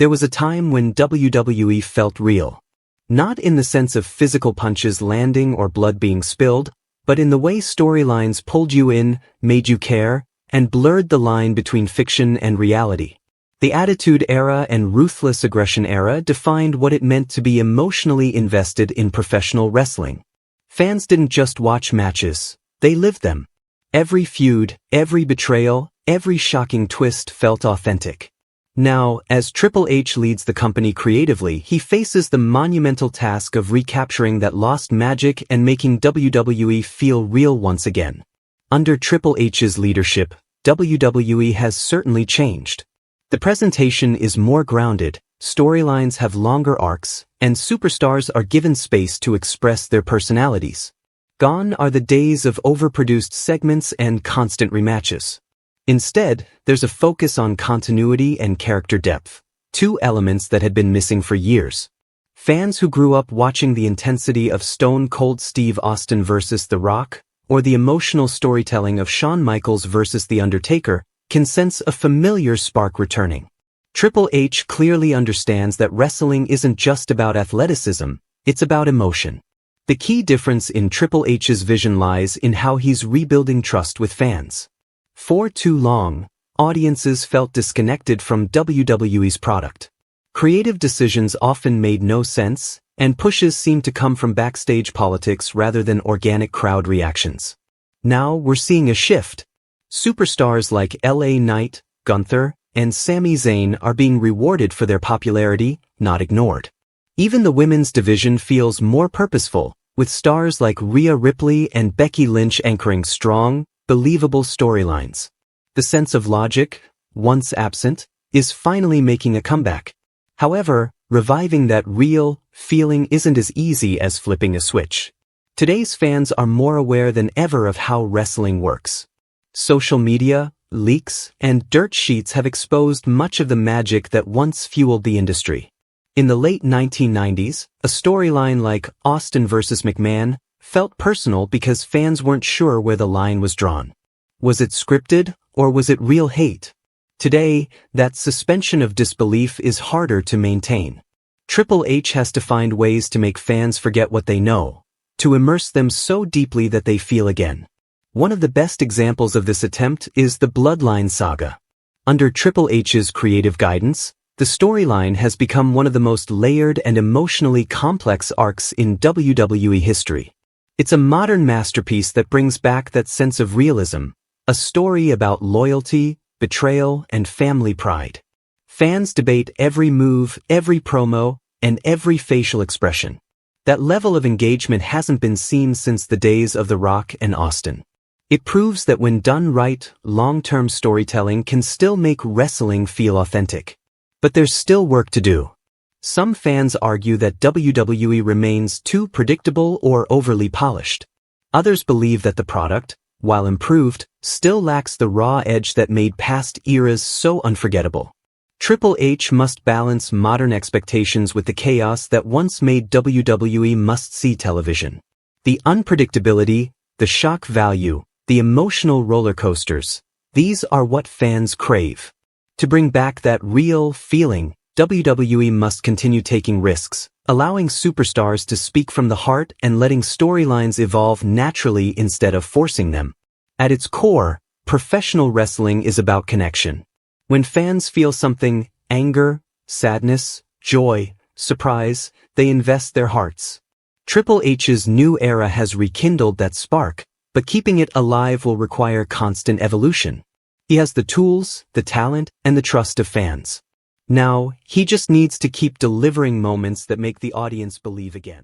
There was a time when WWE felt real. Not in the sense of physical punches landing or blood being spilled, but in the way storylines pulled you in, made you care, and blurred the line between fiction and reality. The Attitude Era and Ruthless Aggression Era defined what it meant to be emotionally invested in professional wrestling. Fans didn't just watch matches, they lived them. Every feud, every betrayal, every shocking twist felt authentic. Now, as Triple H leads the company creatively, he faces the monumental task of recapturing that lost magic and making WWE feel real once again. Under Triple H's leadership, WWE has certainly changed. The presentation is more grounded, storylines have longer arcs, and superstars are given space to express their personalities. Gone are the days of overproduced segments and constant rematches. Instead, there's a focus on continuity and character depth, two elements that had been missing for years. Fans who grew up watching the intensity of Stone Cold Steve Austin versus The Rock, or the emotional storytelling of Shawn Michaels versus The Undertaker, can sense a familiar spark returning. Triple H clearly understands that wrestling isn't just about athleticism, it's about emotion. The key difference in Triple H's vision lies in how he's rebuilding trust with fans. For too long, audiences felt disconnected from WWE's product. Creative decisions often made no sense, and pushes seemed to come from backstage politics rather than organic crowd reactions. Now we're seeing a shift. Superstars like LA Knight, Gunther, and Sami Zayn are being rewarded for their popularity, not ignored. Even the women's division feels more purposeful, with stars like Rhea Ripley and Becky Lynch anchoring strong, believable storylines. The sense of logic, once absent, is finally making a comeback. However, reviving that real feeling isn't as easy as flipping a switch. Today's fans are more aware than ever of how wrestling works. Social media, leaks, and dirt sheets have exposed much of the magic that once fueled the industry. In the late 1990s, a storyline like Austin vs. McMahon felt personal because fans weren't sure where the line was drawn. Was it scripted, or was it real hate? Today, that suspension of disbelief is harder to maintain. Triple H has to find ways to make fans forget what they know, to immerse them so deeply that they feel again. One of the best examples of this attempt is the Bloodline saga. Under Triple H's creative guidance, the storyline has become one of the most layered and emotionally complex arcs in WWE history. It's a modern masterpiece that brings back that sense of realism, a story about loyalty, betrayal, and family pride. Fans debate every move, every promo, and every facial expression. That level of engagement hasn't been seen since the days of The Rock and Austin. It proves that when done right, long-term storytelling can still make wrestling feel authentic. But there's still work to do. Some fans argue that WWE remains too predictable or overly polished. Others believe that the product, while improved, still lacks the raw edge that made past eras so unforgettable. Triple H must balance modern expectations with the chaos that once made WWE must-see television. The unpredictability, the shock value, the emotional roller coasters, these are what fans crave. To bring back that real feeling, WWE must continue taking risks, allowing superstars to speak from the heart and letting storylines evolve naturally instead of forcing them. At its core, professional wrestling is about connection. When fans feel something, anger, sadness, joy, surprise, they invest their hearts. Triple H's new era has rekindled that spark, but keeping it alive will require constant evolution. He has the tools, the talent, and the trust of fans. Now, he just needs to keep delivering moments that make the audience believe again.